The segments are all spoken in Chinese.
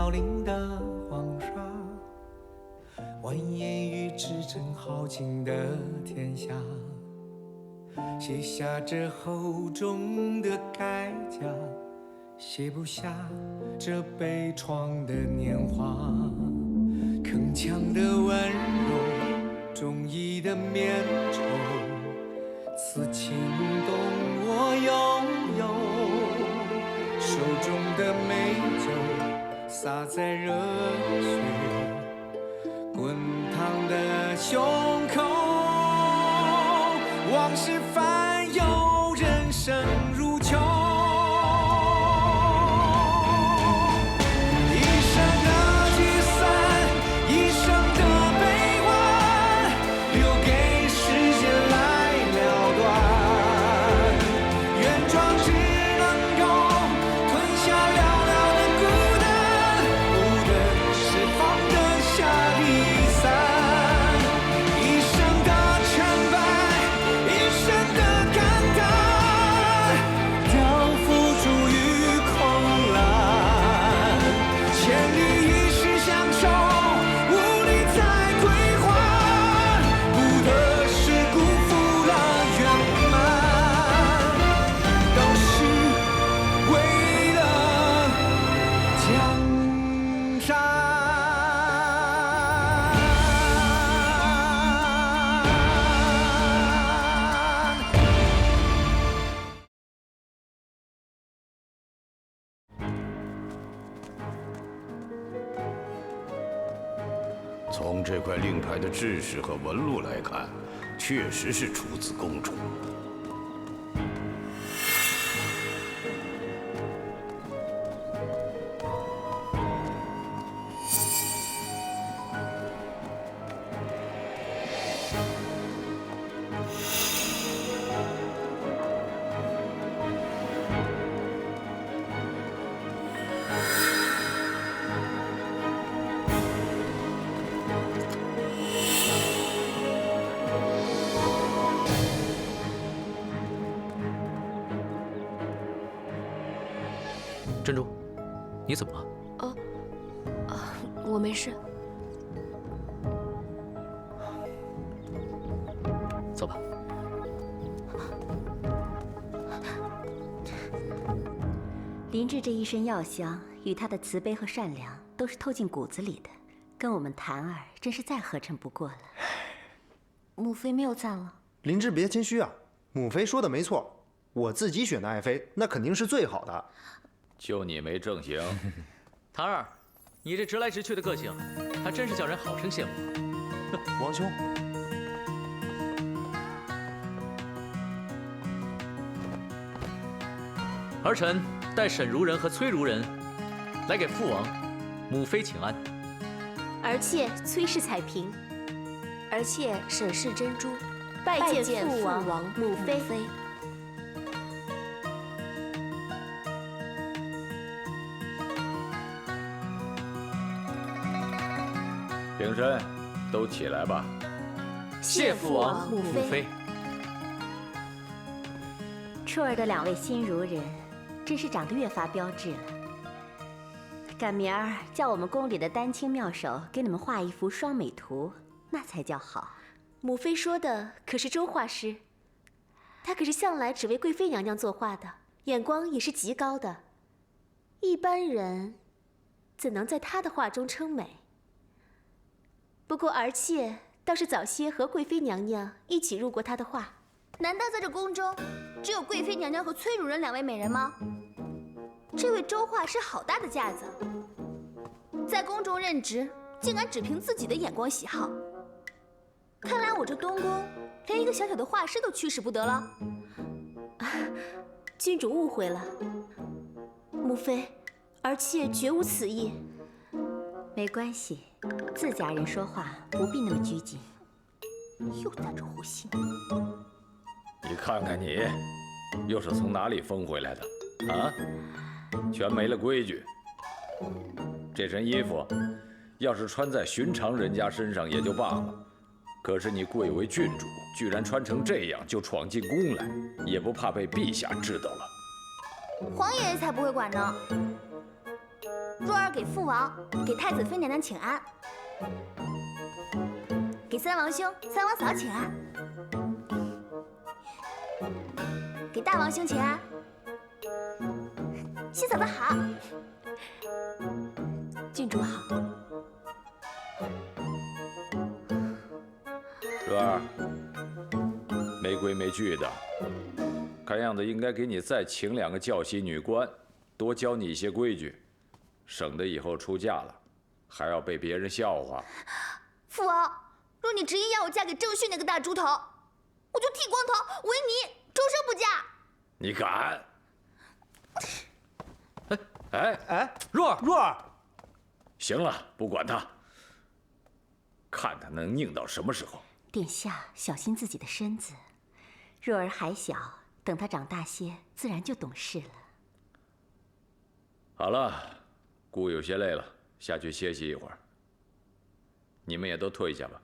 飘零的黄沙，蜿蜒于至诚豪情的天下，写下这厚重的铠甲，写不下这悲怆的年华。铿锵的温柔，忠义的绵绸，此情动我悠悠。手中的美酒洒在热血滚烫的胸口，往事翻涌，人生如囚。一生的聚散，一生的悲欢，留给时间来了断。原装只能够吞下寥寥的孤单，不能释放的下离散。一生的成败，一生的感叹，漂浮逐于狂澜。千里一世相守，无力再归还，不得是辜负了圆满，都是为了江山。从这块令牌的制式和纹路来看，确实是出自宫中。珍珠，你怎么了？我没事。走吧。林志这一身药香，与他的慈悲和善良，都是透进骨子里的，跟我们谈儿真是再合衬不过了。母妃没有赞了。林芝别谦虚啊，母妃说的没错，我自己选的爱妃那肯定是最好的。就你没正形。唐儿，你这直来直去的个性，还真是叫人好生羡慕。王兄，儿臣带沈如人和崔如人来给父王、母妃请安。儿妾崔氏彩萍，儿妾沈氏珍珠，拜见父王、母妃。平身，都起来吧。谢父王、母妃。初儿的2位新孺人，真是长得越发标致了。赶明儿叫我们宫里的丹青妙手给你们画一幅双美图，那才叫好。母妃说的可是周画师，他可是向来只为贵妃娘娘作画的，眼光也是极高的。一般人怎能在他的画中称美？不过儿妾倒是早些和贵妃娘娘一起入过他的画。难道在这宫中只有贵妃娘娘和崔如人2位美人吗？这位周画师好大的架子，在宫中任职，竟敢只凭自己的眼光喜好。看来我这东宫连一个小小的画师都驱使不得了。君主误会了，母妃，儿妾绝无此意。没关系，自家人说话不必那么拘谨。又打着护心。你看看你，又是从哪里疯回来的啊？全没了规矩。这身衣服，要是穿在寻常人家身上也就罢了，可是你贵为郡主，居然穿成这样就闯进宫来，也不怕被陛下知道了？皇爷爷才不会管呢。若儿给父王、给太子妃娘娘请安，给三王兄、三王嫂请安，给大王兄请安。新嫂子好，郡主好。若儿，没规没矩的，看样子应该给你再请2个教习女官，多教你一些规矩，省得以后出嫁了还要被别人笑话。父王，若你执意要我嫁给郑旭那个大猪头，我就剃光头为尼，终生不嫁。你敢？若儿，行了，不管他，看他能拧到什么时候。殿下小心自己的身子，若儿还小，等她长大些，自然就懂事了。好了，姑有些累了，下去歇息一会儿。你们也都退下吧。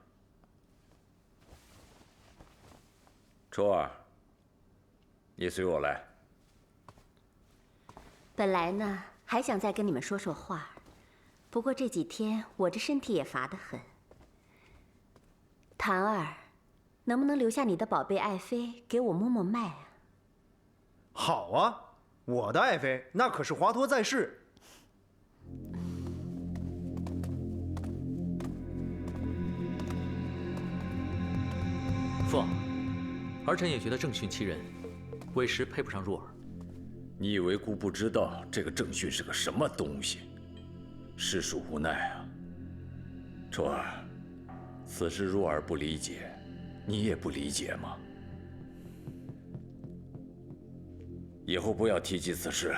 初儿，你随我来。本来呢，还想再跟你们说说话，不过这几天我这身体也乏得很。檀儿，能不能留下你的宝贝爱妃给我摸摸脉啊？好啊，我的爱妃那可是华佗在世。父王，儿臣也觉得郑训其人，委实配不上若儿。你以为姑不知道这个郑训是个什么东西？实属无奈啊。初儿，此事若儿不理解，你也不理解吗？以后不要提及此事。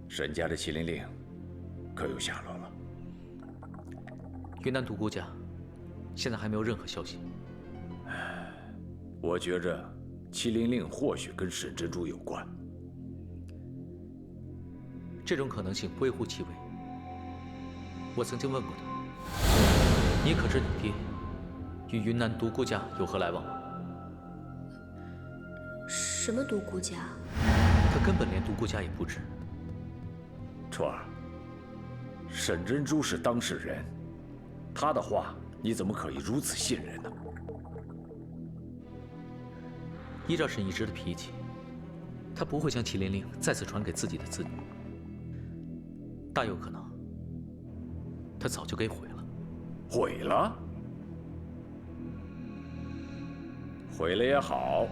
沈家的麒麟令可有下落了？云南独孤家现在还没有任何消息。我觉着麒麟令或许跟沈珍珠有关。这种可能性微乎其微。我曾经问过他，你可知你爹与云南独孤家有何来往吗？什么独孤家？他根本连独孤家也不知。初儿，沈珍珠是当事人，她的话你怎么可以如此信任呢？依照沈一之的脾气，他不会将麒麟令再次传给自己的子女，大有可能，他早就给毁了。毁了？毁了也好，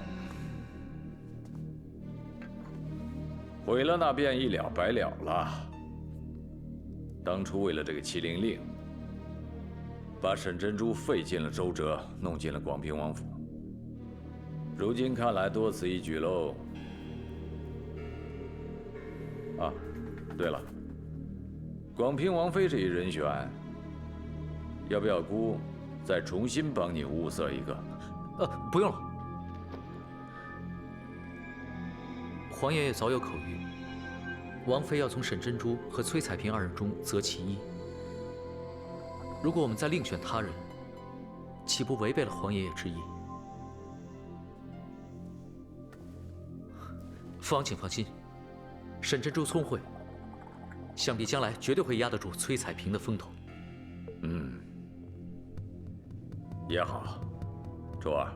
毁了那便一了百了了。当初为了这个麒麟令，把沈珍珠费尽了周折，弄进了广平王府。如今看来多此一举喽。啊，对了，广平王妃这一人选，要不要姑再重新帮你物色一个？不用了。皇爷爷早有口谕，王妃要从沈珍珠和崔彩萍2人中择其一。如果我们再另选他人，岂不违背了皇爷爷之意？父王请放心，沈珍珠聪慧，想必将来绝对会压得住崔彩萍的风头。也好，周儿，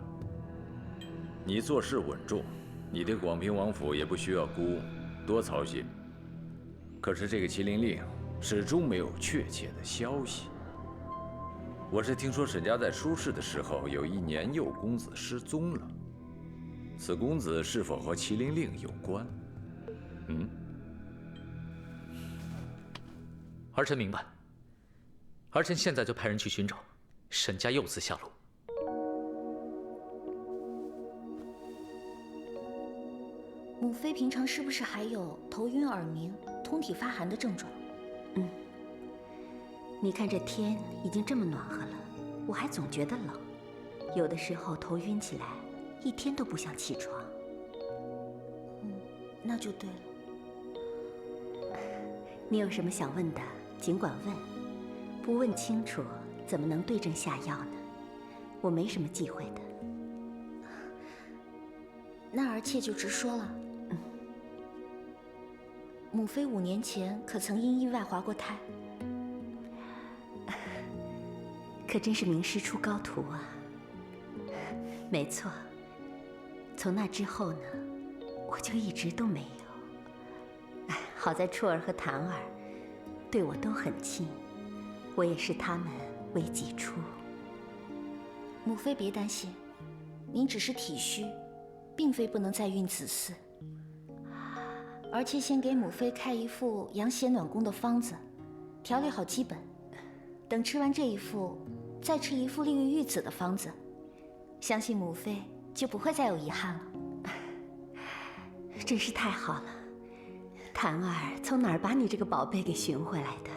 你做事稳重，你的广平王府也不需要姑多操心。可是这个麒麟令始终没有确切的消息。我是听说沈家在出事的时候有一年幼公子失踪了，此公子是否和麒麟令有关？儿臣明白。儿臣现在就派人去寻找沈家幼子下落。母妃平常是不是还有头晕耳鸣、通体发寒的症状？你看这天已经这么暖和了，我还总觉得冷，有的时候头晕起来，一天都不想起床。那就对了。你有什么想问的，尽管问，不问清楚，怎么能对症下药呢？我没什么忌讳的。那儿妾就直说了。母妃5年前可曾因意外滑过胎？可真是名师出高徒啊！没错，从那之后呢，我就一直都没有。好在初儿和檀儿对我都很亲，我也视他们为己出。母妃别担心，您只是体虚，并非不能再孕此事。而且先给母妃开一副养血暖宫的方子，调理好基本。等吃完这一副，再吃一副令孕育子的方子，相信母妃就不会再有遗憾了。真是太好了，檀儿从哪儿把你这个宝贝给寻回来的？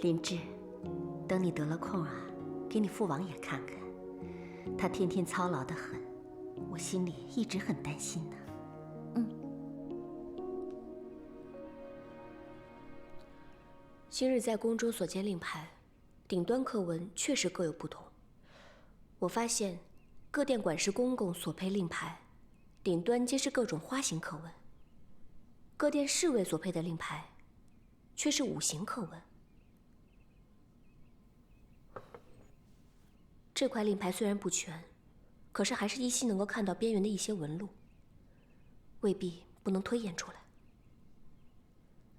林志，等你得了空啊，给你父王也看看，他天天操劳得很，我心里一直很担心呢。今日在宫中所见令牌，顶端刻文确实各有不同。我发现各殿管事公公所配令牌，顶端皆是各种花形刻文；各殿侍卫所配的令牌，却是五行刻文。这块令牌虽然不全，可是还是依稀能够看到边缘的一些纹路，未必不能推演出来。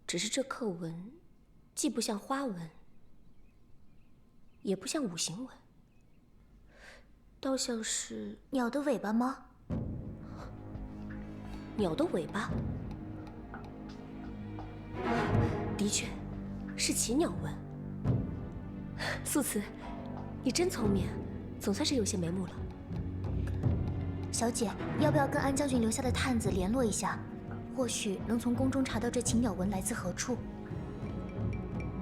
只是这刻文既不像花纹，也不像五行纹，倒像是鸟的尾巴吗？鸟的尾巴。的确，是奇鸟纹。素瓷，你真聪明，总算是有些眉目了。小姐，要不要跟安将军留下的探子联络一下？或许能从宫中查到这奇鸟纹来自何处。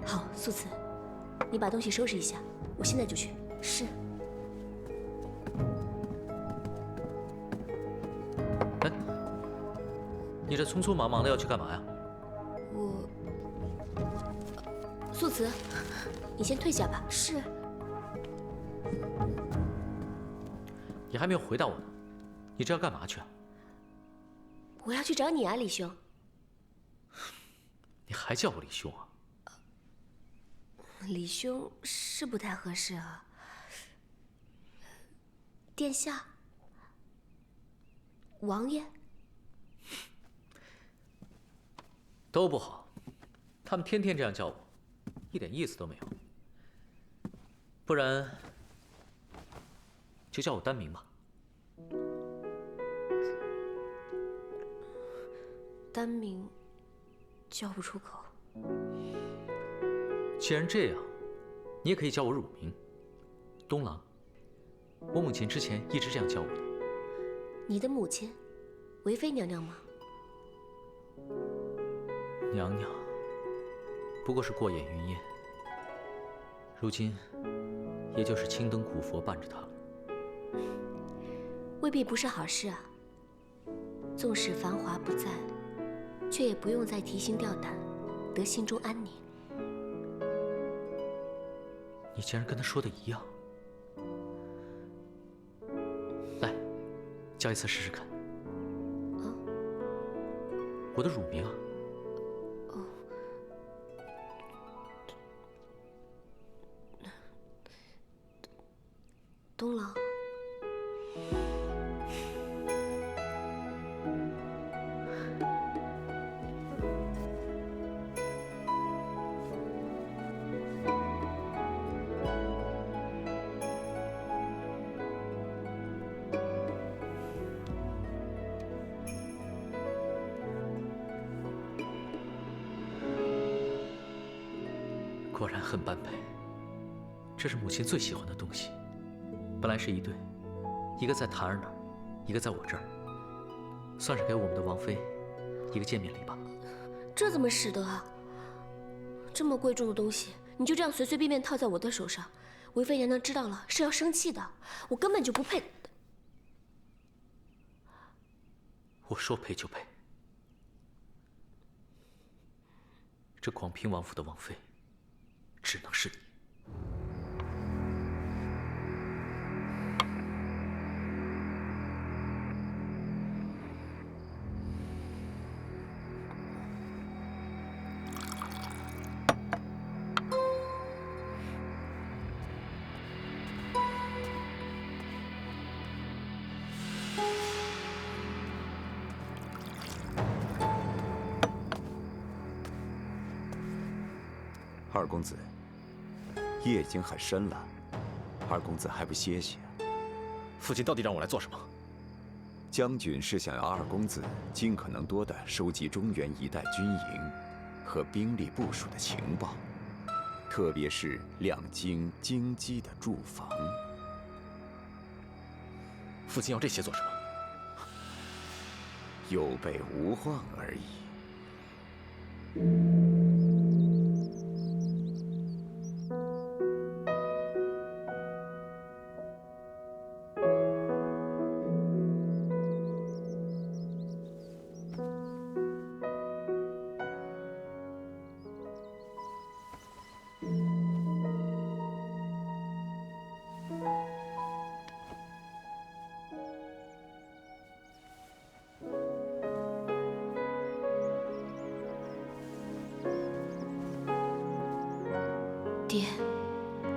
好，素瓷，你把东西收拾一下，我现在就去。是。哎，你这匆匆忙忙的要去干嘛呀？素瓷，你先退下吧。是。你还没有回答我呢，你这要干嘛去啊？我要去找你啊，李兄。你还叫我李兄啊？李兄是不太合适啊。殿下，王爷，都不好，他们天天这样叫我，一点意思都没有。不然就叫我单名吧。单名叫不出口。既然这样，你也可以叫我乳名，东郎。我母亲之前一直这样叫我的。你的母亲，韦妃娘娘吗？娘娘，不过是过眼云烟。如今，也就是青灯古佛伴着她了。未必不是好事啊。纵使繁华不在，却也不用再提心吊胆，得心中安宁。你竟然跟他说的一样。来，叫一次试试看。啊？我的乳名啊。哦。东郎。果然很般配，这是母亲最喜欢的东西。本来是一对，一个在檀儿那儿，一个在我这儿，算是给我们的王妃一个见面礼吧。这怎么使得啊？这么贵重的东西，你就这样随随便便套在我的手上，韦妃娘娘知道了是要生气的。我根本就不配。我说配就配。这广平王府的王妃，只能是你。二公子，夜已经很深了，二公子还不歇歇？父亲到底让我来做什么？将军是想要二公子尽可能多地收集中原一带军营和兵力部署的情报，特别是两京京畿的驻防。父亲要这些做什么？有备无患而已。爹，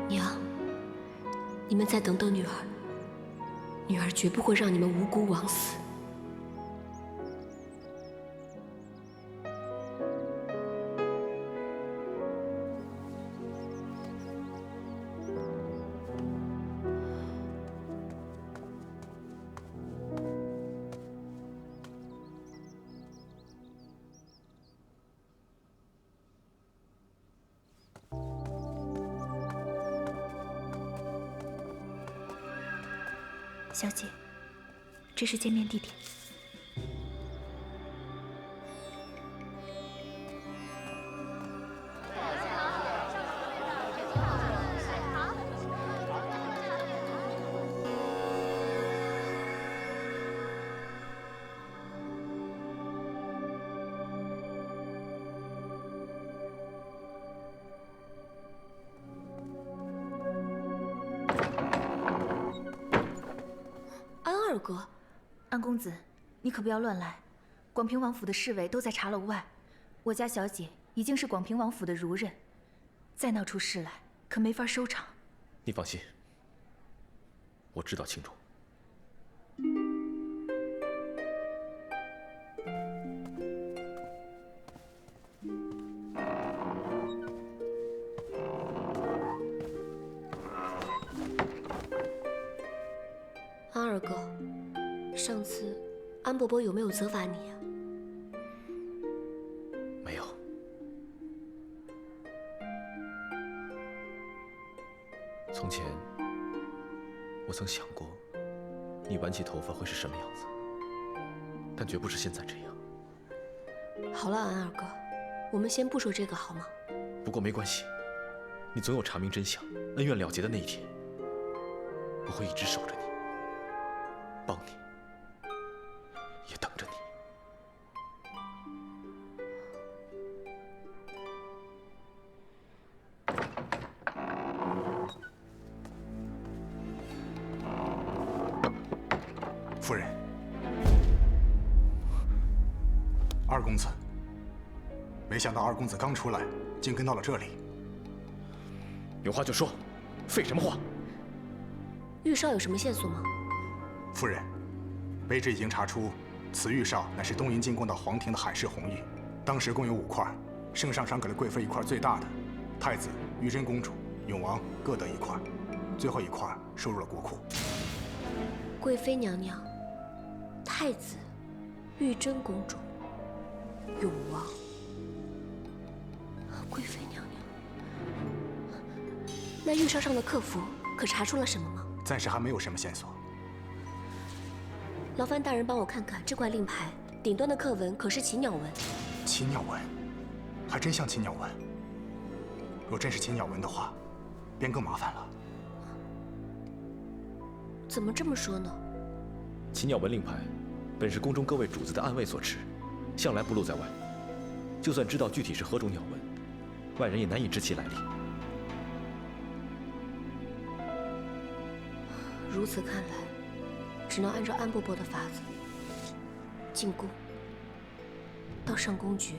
娘，你们再等等女儿，女儿绝不会让你们无辜枉死。小姐，这是见面地点。二哥，安公子，你可不要乱来。广平王府的侍卫都在茶楼外，我家小姐已经是广平王府的孺人，再闹出事来，可没法收场。你放心，我知道轻重。安二哥，上次安伯伯有没有责罚你呀？没有。从前，我曾想过，你挽起头发会是什么样子，但绝不是现在这样。好了，安二哥，我们先不说这个好吗？不过没关系，你总有查明真相、恩怨了结的那一天。我会一直守着你，帮你，也等着你。夫人，二公子，没想到二公子刚出来，竟跟到了这里。有话就说，废什么话？玉少有什么线索吗？夫人，卑职已经查出，此玉哨乃是东瀛进贡到皇庭的海氏红玉，当时共有5块，圣上赏给了贵妃1块最大的，太子、玉真公主、永王各得1块，最后1块收入了国库。贵妃娘娘、太子、玉真公主、永王、贵妃娘娘，那玉哨上的客服可查出了什么吗？暂时还没有什么线索。劳烦大人帮我看看这块令牌顶端的刻纹可是禽鸟纹。禽鸟纹，还真像禽鸟纹。若真是禽鸟纹的话，便更麻烦了。怎么这么说呢？禽鸟纹令牌本是宫中各位主子的暗卫所持，向来不露在外。就算知道具体是何种鸟纹，外人也难以知其来历。如此看来，只能按照安伯伯的法子，进宫，到上宫局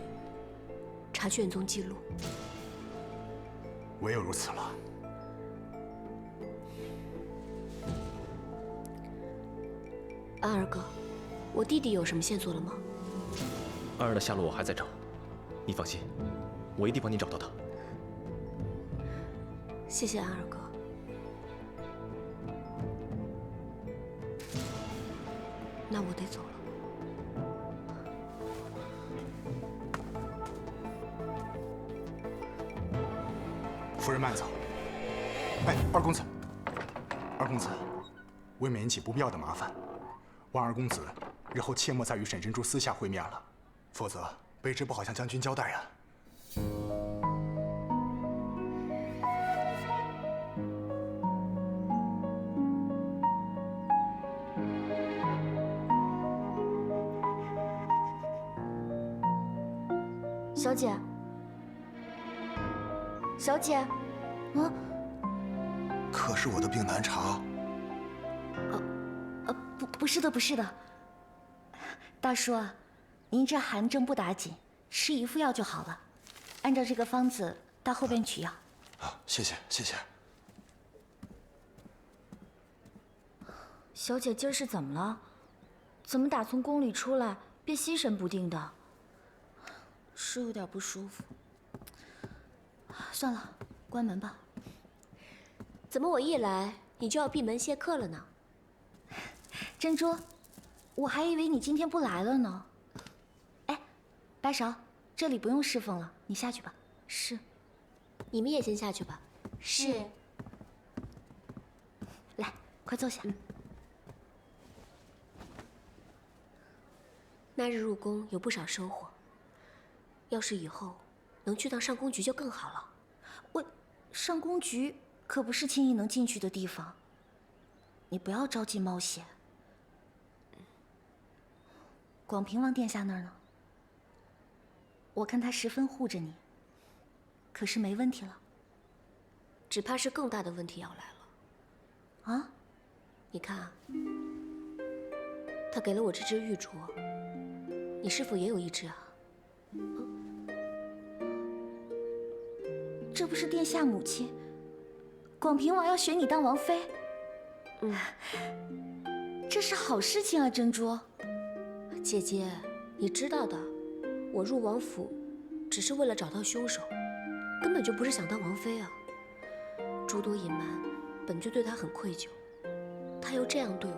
查卷宗记录。唯有如此了。安儿哥，我弟弟有什么线索了吗？安儿的下落我还在找，你放心，我一定帮你找到他。谢谢安二哥。那我得走了。夫人慢走。哎，二公子，二公子，未免引起不必要的麻烦，望二公子日后切莫再与沈珍珠私下会面了，否则卑职不好向将军交代啊。小姐，小姐，啊，可是我的病难查。不是的，不是的。大叔啊，您这寒症不打紧，吃一副药就好了。按照这个方子到后边取药。啊，谢谢谢谢。小姐今儿是怎么了？怎么打从宫里出来便心神不定的？是有点不舒服。算了，关门吧。怎么我一来你就要闭门谢客了呢？珍珠，我还以为你今天不来了呢。哎，白勺，这里不用侍奉了，你下去吧。是。你们也先下去吧。是。来，快坐下。那日入宫有不少收获，要是以后能去趟上宫局就更好了。上宫局可不是轻易能进去的地方，你不要着急冒险。广平王殿下那儿呢？我看他十分护着你，可是没问题了。只怕是更大的问题要来了。啊？你看啊，他给了我这只玉镯，你是否也有一只啊？这不是殿下母亲，广平王要选你当王妃。这是好事情啊，珍珠。姐姐，你知道的，我入王府只是为了找到凶手，根本就不是想当王妃啊。诸多隐瞒，本就对他很愧疚，他又这样对我，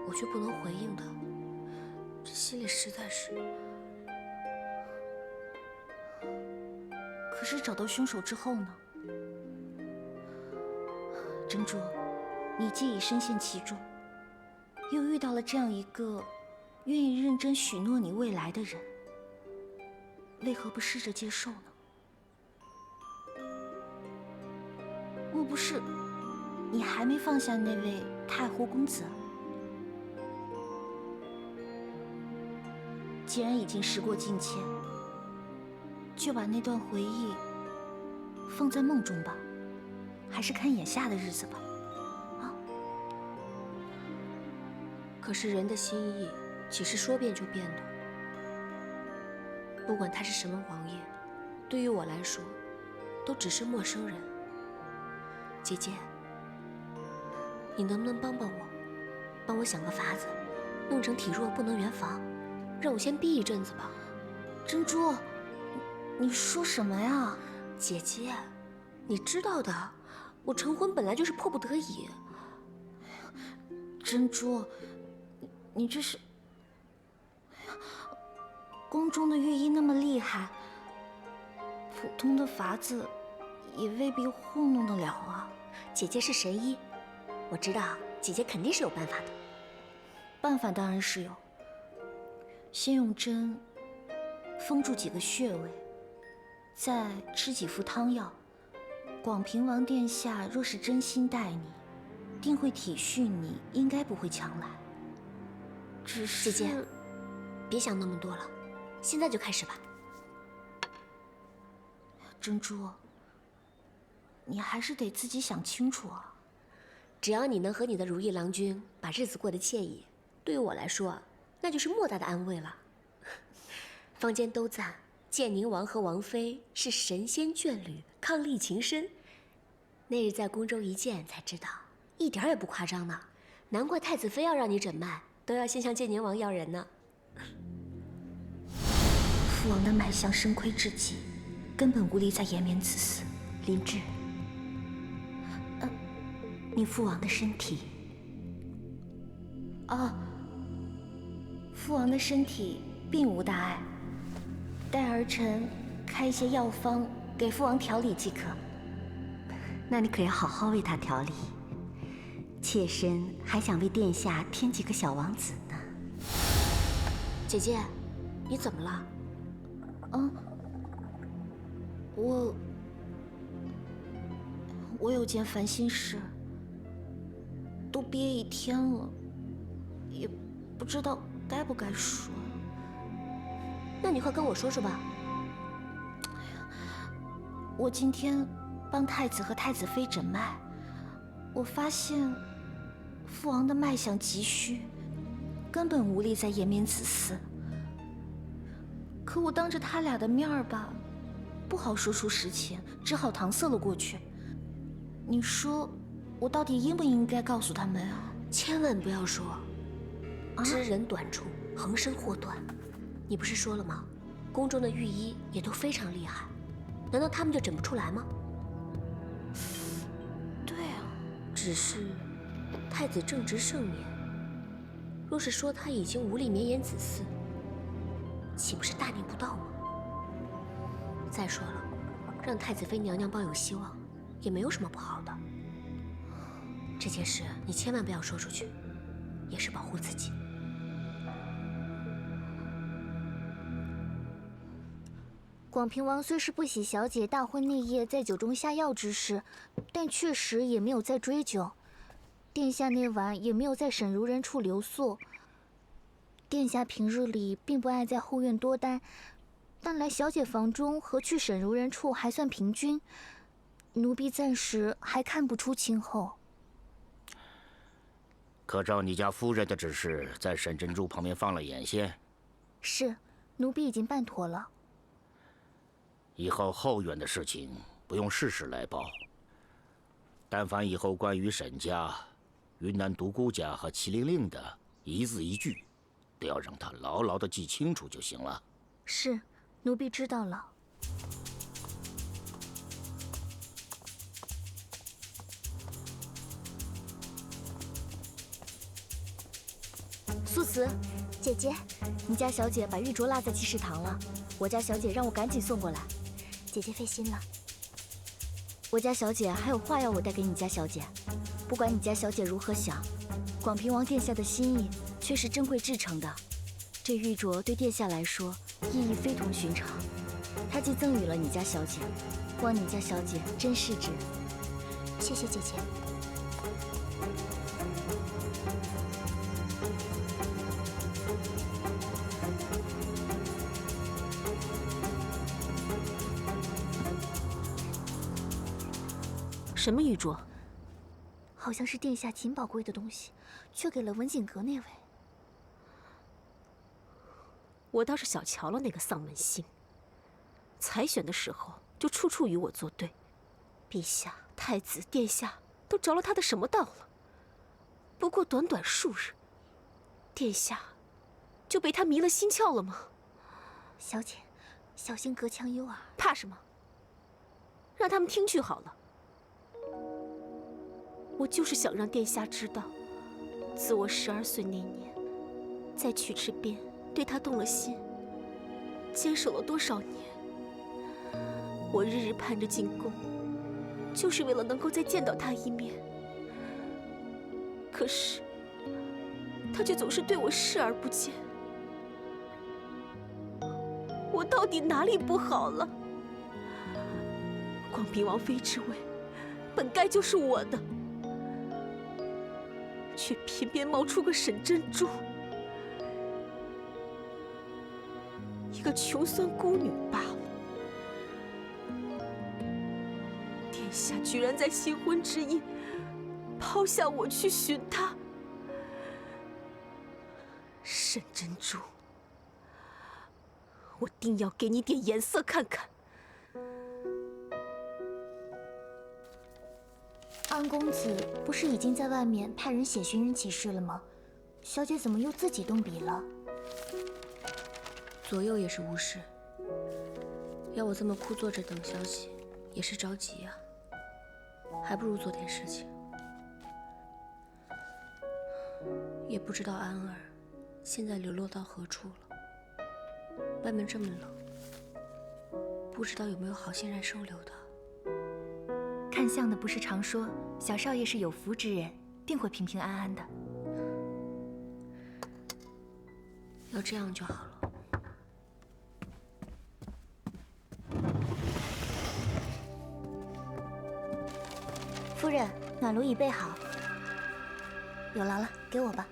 我却不能回应他，这心里实在是……可是找到凶手之后呢？珍珠，你既已深陷其中，又遇到了这样一个愿意认真许诺你未来的人，为何不试着接受呢？莫不是你还没放下那位太湖公子？既然已经时过境迁，就把那段回忆放在梦中吧，还是看眼下的日子吧。啊！可是人的心意岂是说变就变的？不管他是什么王爷，对于我来说，都只是陌生人。姐姐，你能不能帮帮我，帮我想个法子，弄成体弱不能圆房，让我先逼一阵子吧。珍珠。你说什么呀，姐姐？你知道的，我成婚本来就是迫不得已。珍珠，你这是……宫中的御医那么厉害，普通的法子也未必糊弄得了啊。姐姐是神医，我知道姐姐肯定是有办法的。办法当然是有，先用针封住几个穴位。再吃几副汤药，广平王殿下若是真心待你，定会体恤你，应该不会强来。只是姐姐，别想那么多了，现在就开始吧。珍珠，你还是得自己想清楚啊。只要你能和你的如意郎君把日子过得惬意，对于我来说，那就是莫大的安慰了。坊间都赞建宁王和王妃是神仙眷侣，伉俪情深。那日在宫中一见才知道，一点也不夸张呢。难怪太子妃要让你诊脉，都要先向建宁王要人呢。父王的脉象深亏至极，根本无力再延绵此死。林芝，你父王的身体。哦，父王的身体并无大碍，待儿臣开一些药方给父王调理即可。那你可要好好为他调理。妾身还想为殿下添几个小王子呢。姐姐，你怎么了？我有件烦心事，都憋一天了，也不知道该不该说。那你快跟我说说吧。我今天帮太子和太子妃诊脉，我发现父王的脉象急虚，根本无力再延绵子嗣。可我当着他俩的面儿吧，不好说出实情，只好搪塞了过去。你说，我到底应不应该告诉他们啊？千万不要说，知人短处，横生祸端。你不是说了吗？宫中的御医也都非常厉害，难道他们就诊不出来吗？对啊，只是太子正值盛年，若是说他已经无力绵延子嗣，岂不是大逆不道吗？再说了，让太子妃娘娘抱有希望，也没有什么不好的。这件事你千万不要说出去，也是保护自己。广平王虽是不喜小姐大婚那夜在酒中下药之事，但确实也没有再追究。殿下那晚也没有在沈如人处留宿。殿下平日里并不爱在后院多待，但来小姐房中和去沈如人处还算平均。奴婢暂时还看不出亲后。可照你家夫人的指示，在沈珍珠旁边放了眼线？是，奴婢已经办妥了。以后后院的事情不用事事来报，但凡以后关于沈家、云南独孤家和麒麟令的一字一句，都要让他牢牢地记清楚就行了。是，奴婢知道了。素瓷，姐姐，你家小姐把玉镯落在记事堂了，我家小姐让我赶紧送过来。姐姐费心了。我家小姐还有话要我带给你家小姐，不管你家小姐如何想，广平王殿下的心意却是珍贵至诚的。这玉镯对殿下来说意义非同寻常，它既赠予了你家小姐，望你家小姐珍视之。谢谢姐姐。什么玉镯？好像是殿下极宝贵的东西，却给了文景阁那位。我倒是小瞧了那个丧门星，采选的时候就处处与我作对。陛下、太子、殿下都着了他的什么道了？不过短短数日，殿下就被他迷了心窍了吗？小姐，小心隔墙有耳。怕什么？让他们听去好了。我就是想让殿下知道，自我12岁那年，在曲池边对他动了心，坚守了多少年。我日日盼着进宫，就是为了能够再见到他一面。可是，他却总是对我视而不见。我到底哪里不好了？广平王妃之位，本该就是我的。却偏偏冒出个沈珍珠，一个穷酸孤女罢了。殿下居然在新婚之夜抛下我去寻她，沈珍珠，我定要给你点颜色看看。安公子不是已经在外面派人写寻人启事了吗？小姐怎么又自己动笔了？左右也是无事，要我这么枯坐着等消息，也是着急呀。还不如做点事情。也不知道安儿现在流落到何处了。外面这么冷，不知道有没有好心人收留他。看相的不是常说小少爷是有福之人，定会平平安安的。要这样就好了。夫人，暖炉已备好。有劳了，给我吧。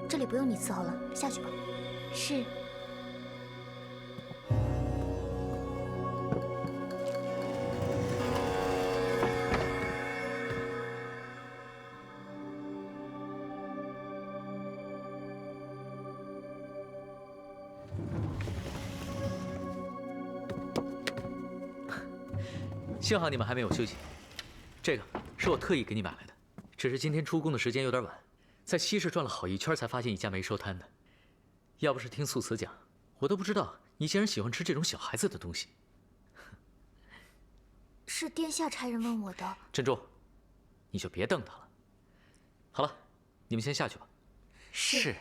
这里不用你伺候了，下去吧。是。幸好你们还没有休息。这个是我特意给你买来的，只是今天出宫的时间有点晚，在西市转了好一圈才发现一家没收摊的。要不是听素瓷讲，我都不知道你竟然喜欢吃这种小孩子的东西。是殿下差人问我的。珍珠，你就别瞪他了。好了，你们先下去吧。是。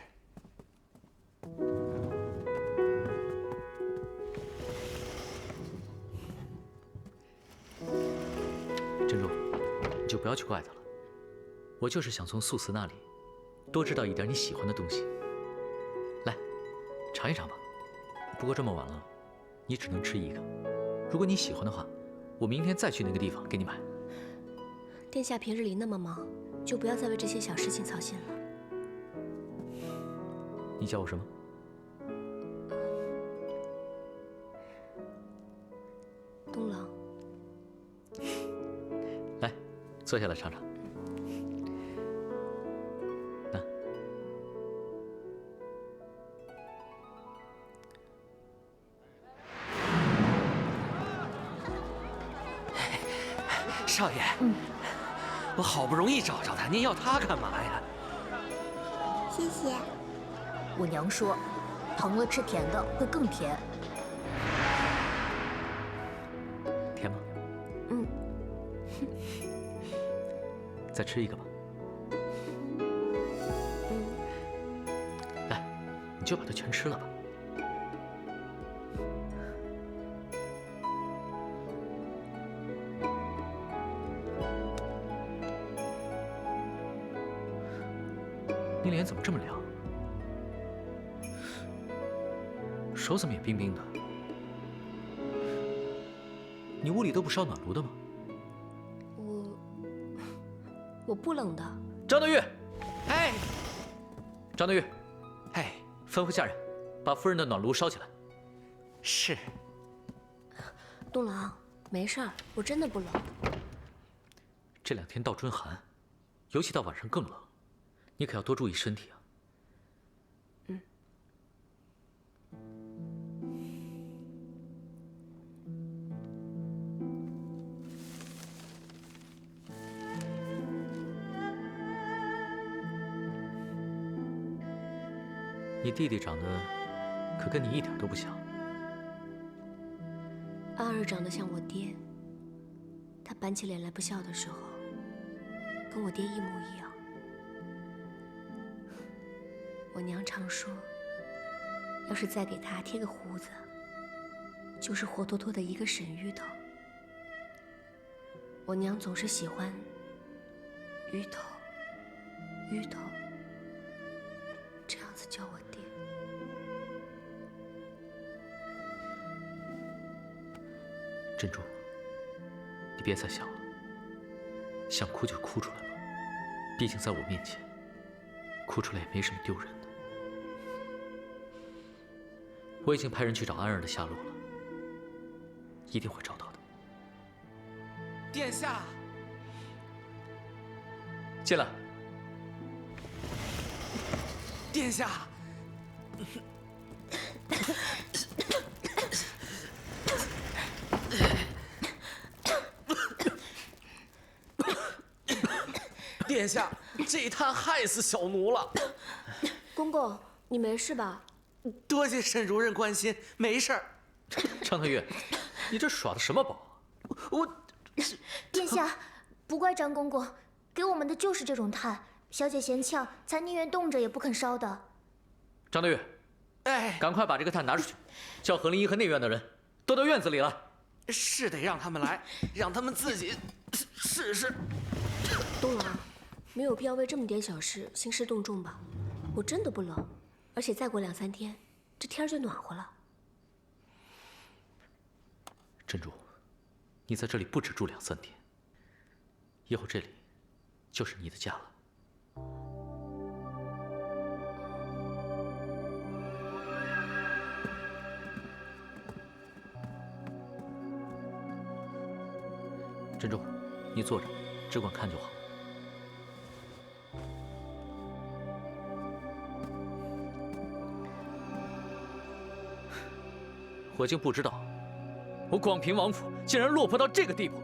珍珠，你就不要去怪他了。我就是想从素瓷那里多知道一点你喜欢的东西。来，尝一尝吧。不过这么晚了，你只能吃一个。如果你喜欢的话，我明天再去那个地方给你买。殿下平日里那么忙，就不要再为这些小事情操心了。你叫我什么？东郎。来，坐下来尝尝。那，少爷，我好不容易找着他，您要他干嘛呀？谢谢。我娘说，疼了吃甜的会更甜。甜吗？嗯。再吃一个吧。来，你就把它全吃了吧。你脸怎么这么凉？手怎么也冰冰的？你屋里都不烧暖炉的吗？我不冷的。张德玉，哎，张德玉，哎，吩咐下人把夫人的暖炉烧起来。是。东郎，没事儿，我真的不冷。这2天倒春寒，尤其到晚上更冷，你可要多注意身体啊。嗯。你弟弟长得可跟你一点都不像。安儿长得像我爹，他板起脸来不笑的时候，跟我爹一模一样。我娘常说，要是再给他贴个胡子，就是活脱脱的一个沈芋头。我娘总是喜欢芋头，芋头，这样子叫我爹。珍珠，你别再想了，想哭就哭出来吧，毕竟在我面前，哭出来也没什么丢人的。我已经派人去找安儿的下落了，一定会找到的。殿下，进来。殿下。殿下，这一摊害死小奴了。公公，你没事吧？多谢沈主任关心，没事儿。张德玉，你这耍的什么宝？我，殿下，不怪张公公，给我们的就是这种炭。小姐嫌呛，才宁愿冻着也不肯烧的。张德月，赶快把这个炭拿出去，叫何灵一和内院的人都到院子里来。是得让他们来，让他们自己试试。东郎，没有必要为这么点小事兴师动众吧？我真的不冷，而且再过2、3天，这天就暖和了。珍珠，你在这里不止住2、3天，以后这里就是你的家了。珍珠，你坐着，只管看就好。我竟不知道，我广平王府竟然落魄到这个地步，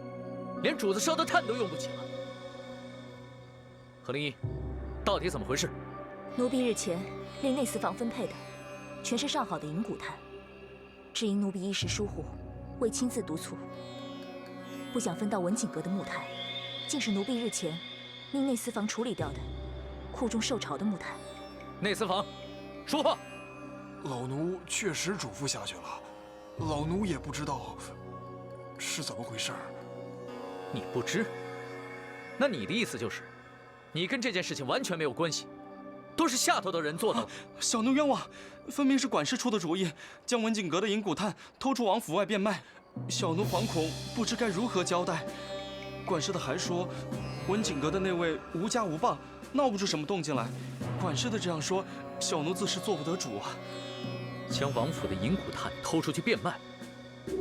连主子烧的炭都用不起了。何灵一，到底怎么回事？奴婢日前令内司房分配的，全是上好的银骨炭，只因奴婢一时疏忽，未亲自督促，不想分到文景阁的木炭，竟是奴婢日前命内司房处理掉的库中受潮的木炭。内司房，说话！老奴确实嘱咐下去了，老奴也不知道是怎么回事儿。你不知？那你的意思就是，你跟这件事情完全没有关系，都是下头的人做的。小奴冤枉，分明是管事出的主意，将文景阁的银骨炭偷出王府外变卖。小奴惶恐，不知该如何交代。管事的还说，文景阁的那位无家无爸，闹不出什么动静来。管事的这样说，小奴自是做不得主啊。将王府的银骨炭偷出去变卖，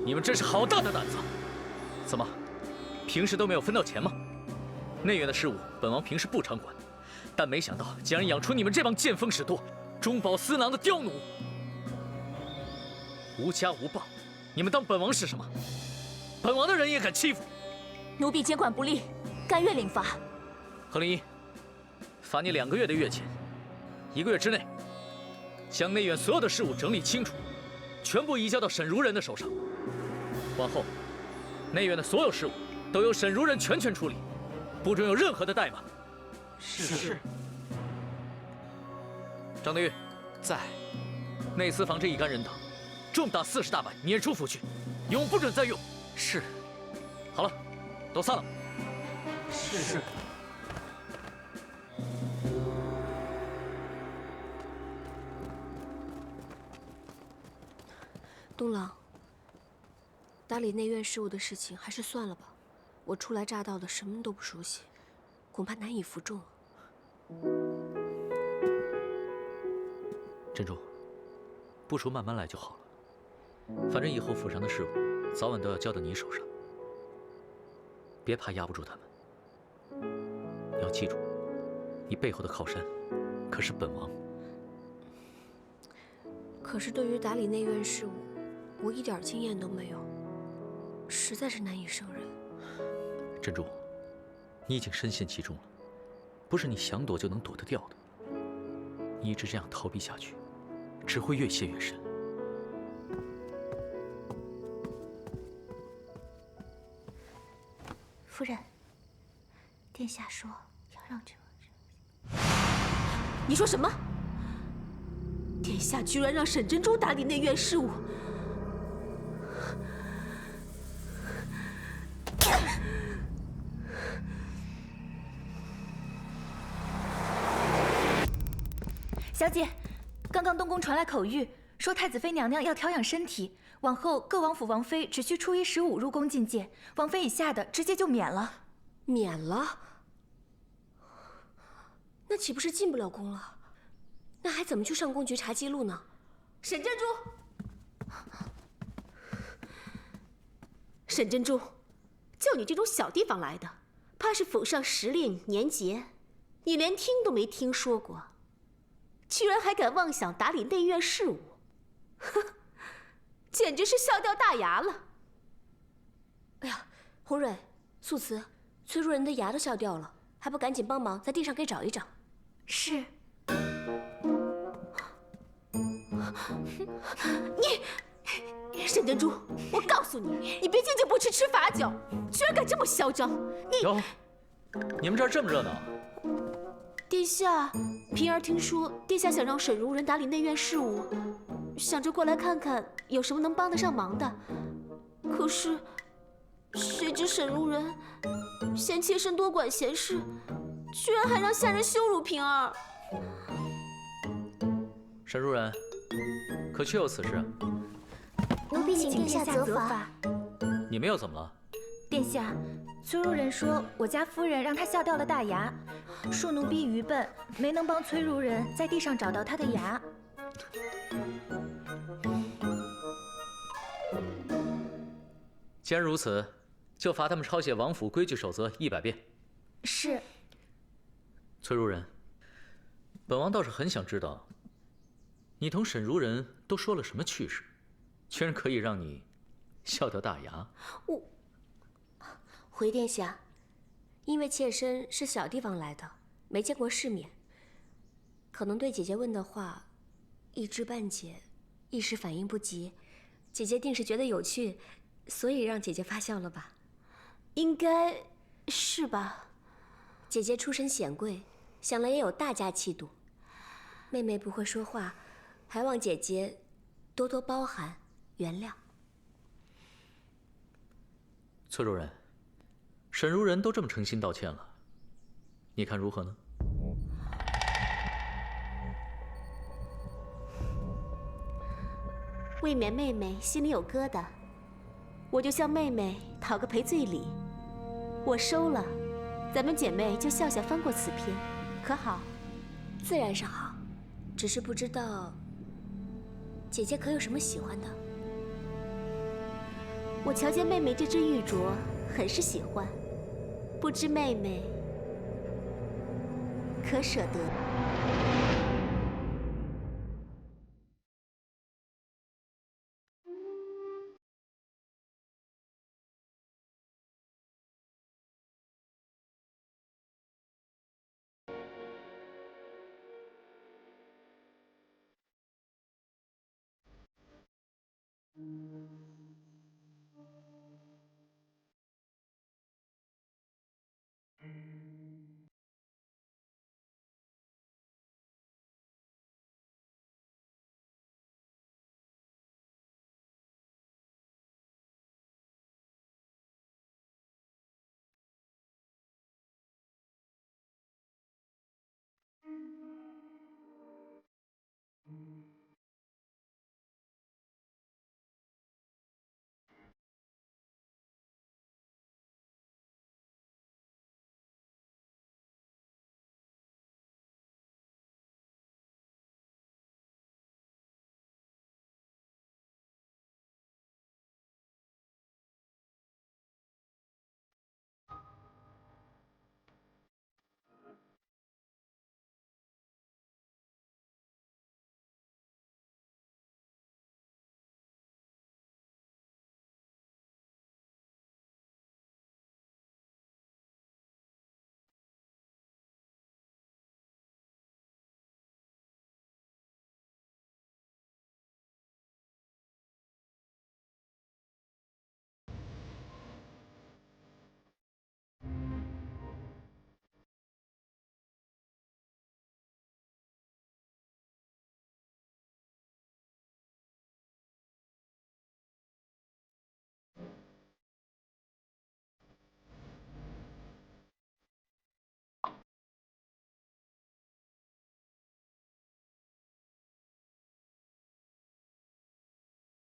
你们真是好大的胆子！怎么，平时都没有分到钱吗？内院的事务，本王平时不常管，但没想到竟然养出你们这帮见风使舵、中饱私囊的刁奴！无家无爸，你们当本王是什么？本王的人也敢欺负？奴婢监管不力，甘愿领罚。何灵一，罚你2个月的月钱，1个月之内，将内院所有的事务整理清楚，全部移交到沈如人的手上。往后，内院的所有事务都由沈如人全权处理，不准有任何的怠慢。是。张德月，在。内司房这一干人等，重打40大板，撵出府去，永不准再用。是。好了，都散了。是。东郎，打理内院事务的事情还是算了吧。我初来乍到的，什么都不熟悉，恐怕难以服众。珍珠，不如慢慢来就好了。反正以后府上的事务，早晚都要交到你手上。别怕压不住他们。你要记住，你背后的靠山，可是本王。可是对于打理内院事务，我一点经验都没有，实在是难以胜任。珍珠，你已经深陷其中了，不是你想躲就能躲得掉的。你一直这样逃避下去，只会越陷越深。夫人，殿下说要让这……你说什么？殿下居然让沈珍珠打理内院事务？小姐，刚刚东宫传来口谕，说太子妃娘娘要调养身体，往后各王府王妃只需初1、15入宫觐见，王妃以下的直接就免了。免了？那岂不是进不了宫了？那还怎么去上宫局查记录呢？沈珍珠，沈珍珠，就你这种小地方来的，怕是府上时令年节，你连听都没听说过，居然还敢妄想打理内院事务，哼，简直是笑掉大牙了。哎呀，红蕊、素瓷，崔如人的牙都笑掉了，还不赶紧帮忙在地上给找一找？是。你，沈珍珠，我告诉你，你别进京不吃吃罚酒，居然敢这么嚣张！你你们这儿这么热闹？殿下，平儿听说殿下想让沈如人打理内院事务，想着过来看看有什么能帮得上忙的。可是，谁知沈如人嫌妾身多管闲事，居然还让下人羞辱平儿。沈如人，可确有此事？奴婢请殿下责罚。你们又怎么了？殿下，崔如人说我家夫人让他笑掉了大牙，恕奴婢愚笨，没能帮崔如人在地上找到他的牙。既然如此，就罚他们抄写王府规矩守则100遍。是。崔如人，本王倒是很想知道，你同沈如人都说了什么趣事，居然可以让你笑掉大牙？回殿下，因为妾身是小地方来的，没见过世面，可能对姐姐问的话一知半解，一时反应不及，姐姐定是觉得有趣，所以让姐姐发笑了吧？应该是吧。姐姐出身显贵，想来也有大家气度。妹妹不会说话，还望姐姐多多包涵原谅。崔如人，沈如人都这么诚心道歉了，你看如何呢？未免妹妹心里有疙瘩，我就向妹妹讨个赔罪礼，我收了，咱们姐妹就笑笑翻过此篇，可好？自然是好，只是不知道姐姐可有什么喜欢的？我瞧见妹妹这只玉镯，很是喜欢，不知妹妹可舍得？